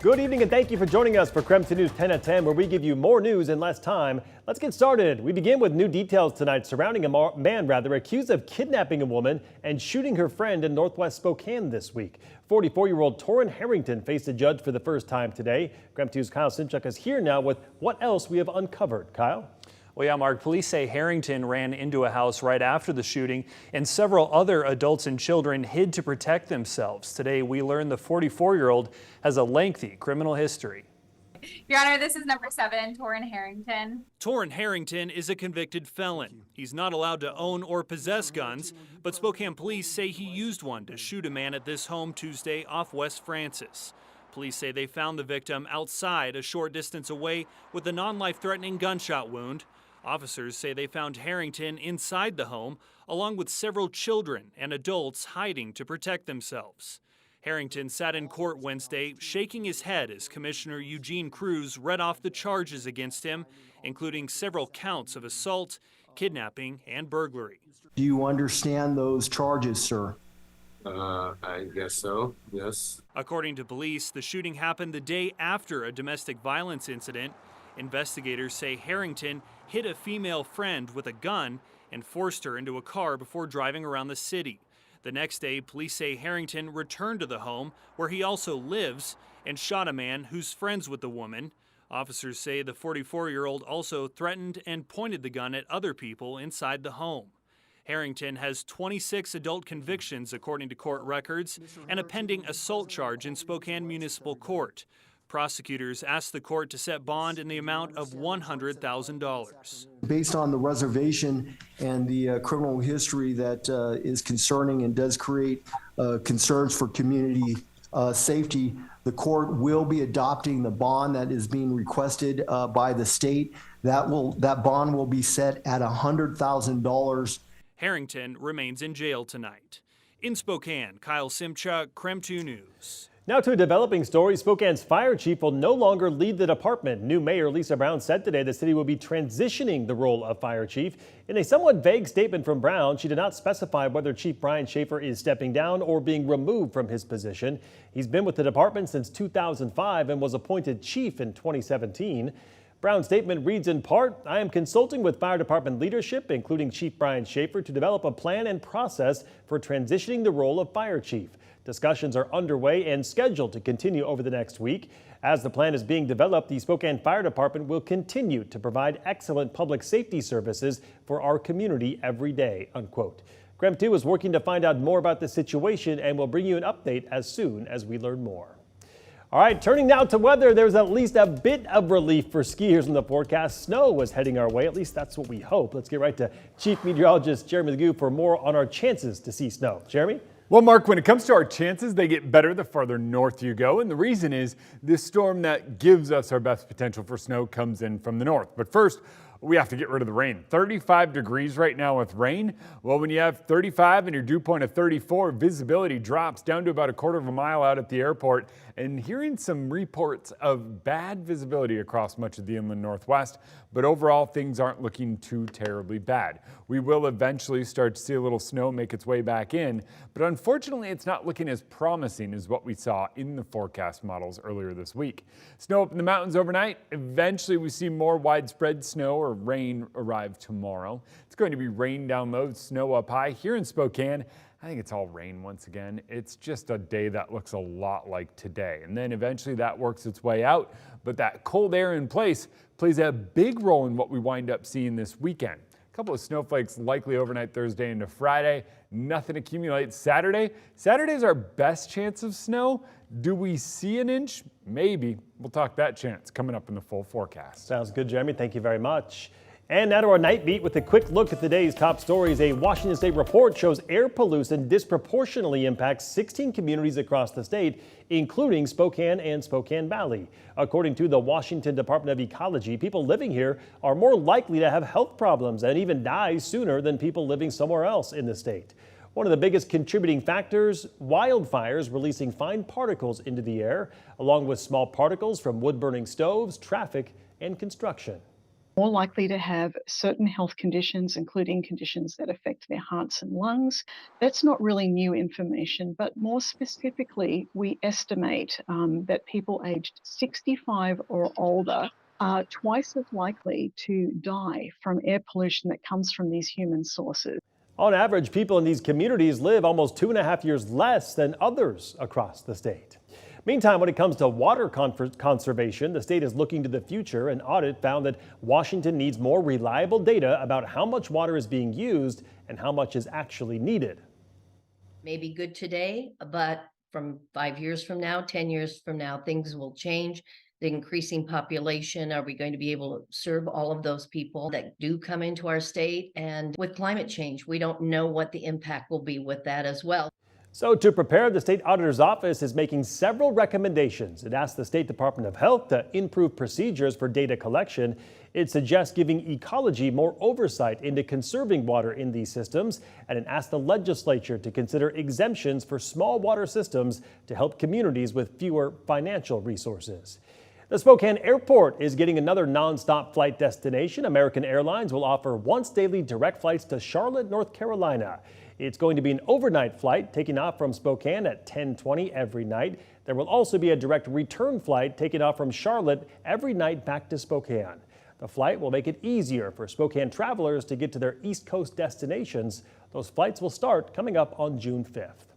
Good evening and thank you for joining us for KREM 2 News 10 at 10, where we give you more news in less time. Let's get started. We begin with new details tonight surrounding a man accused of kidnapping a woman and shooting her friend in Northwest Spokane this week. 44-year-old Torrin Harrington faced a judge for the first time today. KREM 2's Kyle Simchuk is here now with what else we have uncovered. Kyle? Well, yeah, Mark, police say Harrington ran into a house right after the shooting and several other adults and children hid to protect themselves. Today, we learned the 44-year-old has a lengthy criminal history. Your Honor, this is number 7, Torrin Harrington. Torrin Harrington is a convicted felon. He's not allowed to own or possess guns, but Spokane police say he used one to shoot a man at this home Tuesday off West Francis. Police say they found the victim outside a short distance away with a non-life-threatening gunshot wound. Officers say they found Harrington inside the home, along with several children and adults hiding to protect themselves. Harrington sat in court Wednesday, shaking his head as Commissioner Eugene Cruz read off the charges against him, including several counts of assault, kidnapping, and burglary. Do you understand those charges, sir? I guess so, yes. According to police, the shooting happened the day after a domestic violence incident. Investigators say Harrington hit a female friend with a gun and forced her into a car before driving around the city. The next day, police say Harrington returned to the home where he also lives and shot a man who's friends with the woman. Officers say the 44-year-old also threatened and pointed the gun at other people inside the home. Harrington has 26 adult convictions according to court records and a pending assault charge in Spokane Municipal Court. Prosecutors asked the court to set bond in the amount of $100,000. Based on the reservation and the criminal history that is concerning and does create concerns for community safety, the court will be adopting the bond that is being requested by the state. That bond will be set at $100,000. Harrington remains in jail tonight. In Spokane, Kyle Simchuk, KREM 2 News. Now to a developing story. Spokane's fire chief will no longer lead the department. New Mayor Lisa Brown said today the city will be transitioning the role of fire chief. In a somewhat vague statement from Brown, she did not specify whether Chief Brian Schaefer is stepping down or being removed from his position. He's been with the department since 2005 and was appointed chief in 2017. Brown's statement reads in part, "I am consulting with fire department leadership, including Chief Brian Schaefer, to develop a plan and process for transitioning the role of fire chief. Discussions are underway and scheduled to continue over the next week. As the plan is being developed, the Spokane Fire Department will continue to provide excellent public safety services for our community every day," unquote. KREM 2 is working to find out more about the situation and will bring you an update as soon as we learn more. All right, turning now to weather, there's at least a bit of relief for skiers in the forecast. Snow is heading our way, at least that's what we hope. Let's get right to Chief Meteorologist Jeremy Legoo for more on our chances to see snow. Jeremy? Well, Mark, when it comes to our chances, they get better the farther north you go. And the reason is this storm that gives us our best potential for snow comes in from the north. But first, we have to get rid of the rain. 35 degrees right now with rain. Well, when you have 35 and your dew point of 34, visibility drops down to about a quarter of a mile out at the airport. And hearing some reports of bad visibility across much of the inland northwest, but overall things aren't looking too terribly bad. We will eventually start to see a little snow make its way back in, but unfortunately it's not looking as promising as what we saw in the forecast models earlier this week. Snow up in the mountains overnight. Eventually we see more widespread snow or rain arrive tomorrow. It's going to be rain down low, snow up high. Here in Spokane, I think it's all rain once again. It's just a day that looks a lot like today. And then eventually that works its way out. But that cold air in place plays a big role in what we wind up seeing this weekend. A couple of snowflakes likely overnight Thursday into Friday. Nothing accumulates Saturday. Saturday's our best chance of snow. Do we see an inch? Maybe. We'll talk that chance coming up in the full forecast. Sounds good, Jeremy. Thank you very much. And now to our night beat with a quick look at today's top stories. A Washington State report shows air pollution disproportionately impacts 16 communities across the state, including Spokane and Spokane Valley. According to the Washington Department of Ecology, people living here are more likely to have health problems and even die sooner than people living somewhere else in the state. One of the biggest contributing factors, wildfires releasing fine particles into the air, along with small particles from wood-burning stoves, traffic, and construction. more likely to have certain health conditions, including conditions that affect their hearts and lungs. That's not really new information, but more specifically, we estimate that people aged 65 or older are twice as likely to die from air pollution that comes from these human sources. On average, people in these communities live almost 2.5 years less than others across the state. Meantime, when it comes to water conservation, the state is looking to the future. An audit found that Washington needs more reliable data about how much water is being used and how much is actually needed. Maybe good today, but from 5 years from now, 10 years from now, things will change. The increasing population, are we going to be able to serve all of those people that do come into our state? And with climate change, we don't know what the impact will be with that as well. So to prepare, the state auditor's office is making several recommendations. It asks the State Department of Health to improve procedures for data collection. It suggests giving ecology more oversight into conserving water in these systems, and it asks the legislature to consider exemptions for small water systems to help communities with fewer financial resources. The Spokane Airport is getting another nonstop flight destination. American Airlines will offer once daily direct flights to Charlotte, North Carolina. It's going to be an overnight flight taking off from Spokane at 10:20 every night. There will also be a direct return flight taking off from Charlotte every night back to Spokane. The flight will make it easier for Spokane travelers to get to their East Coast destinations. Those flights will start coming up on June 5th.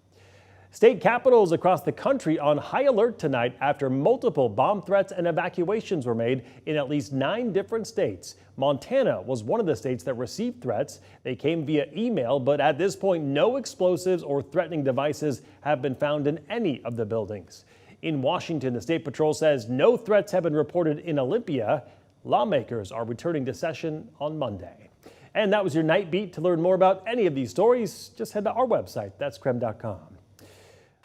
State capitals across the country on high alert tonight after multiple bomb threats and evacuations were made in at least 9 different states. Montana was one of the states that received threats. They came via email, but at this point, no explosives or threatening devices have been found in any of the buildings. In Washington, the State Patrol says no threats have been reported in Olympia. Lawmakers are returning to session on Monday. And that was your Night Beat. To learn more about any of these stories, just head to our website. That's KREM.com.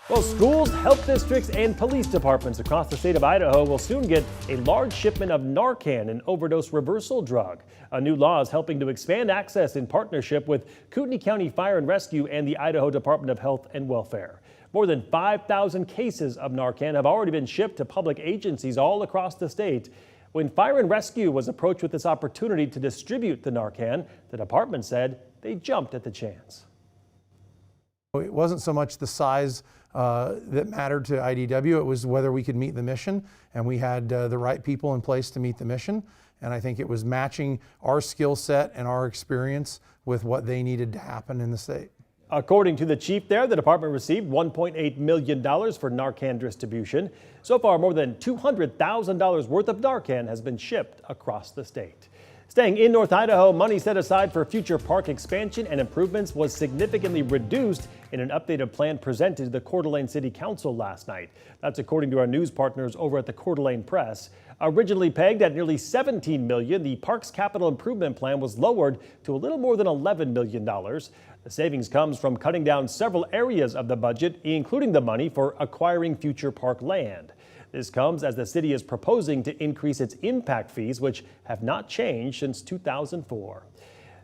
Well, schools, health districts, and police departments across the state of Idaho will soon get a large shipment of Narcan, an overdose reversal drug. A new law is helping to expand access in partnership with Kootenai County Fire and Rescue and the Idaho Department of Health and Welfare. More than 5,000 cases of Narcan have already been shipped to public agencies all across the state. When Fire and Rescue was approached with this opportunity to distribute the Narcan, the department said they jumped at the chance. It wasn't so much the size that mattered to IDW, it was whether we could meet the mission, and we had the right people in place to meet the mission. And I think it was matching our skill set and our experience with what they needed to happen in the state. According to the chief there, the department received $1.8 million for Narcan distribution. So far, more than $200,000 worth of Narcan has been shipped across the state. Staying in North Idaho, money set aside for future park expansion and improvements was significantly reduced in an updated plan presented to the Coeur d'Alene City Council last night. That's according to our news partners over at the Coeur d'Alene Press. Originally pegged at nearly $17 million, the park's capital improvement plan was lowered to a little more than $11 million. The savings comes from cutting down several areas of the budget, including the money for acquiring future park land. This comes as the city is proposing to increase its impact fees, which have not changed since 2004.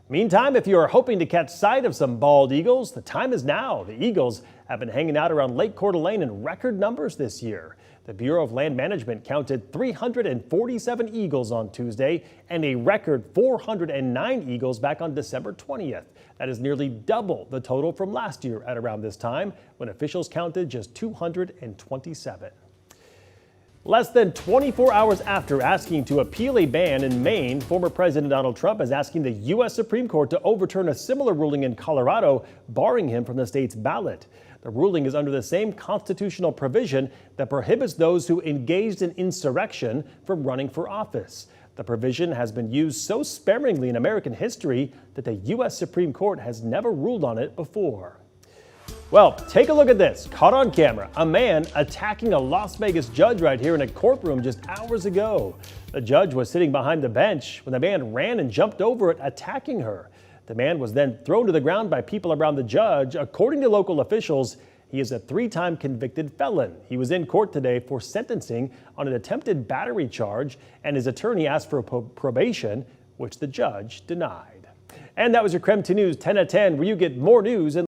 Meantime, if you are hoping to catch sight of some bald eagles, the time is now. The eagles have been hanging out around Lake Coeur d'Alene in record numbers this year. The Bureau of Land Management counted 347 eagles on Tuesday and a record 409 eagles back on December 20th. That is nearly double the total from last year at around this time, when officials counted just 227. Less than 24 hours after asking to appeal a ban in Maine, former President Donald Trump is asking the U.S. Supreme Court to overturn a similar ruling in Colorado, barring him from the state's ballot. The ruling is under the same constitutional provision that prohibits those who engaged in insurrection from running for office. The provision has been used so sparingly in American history that the U.S. Supreme Court has never ruled on it before. Well, take a look at this. Caught on camera, a man attacking a Las Vegas judge right here in a courtroom just hours ago. The judge was sitting behind the bench when the man ran and jumped over it, attacking her. The man was then thrown to the ground by people around the judge. According to local officials, he is a 3-time convicted felon. He was in court today for sentencing on an attempted battery charge, and his attorney asked for probation, which the judge denied. And that was your KREM 2 News 10 at 10, where you get more news and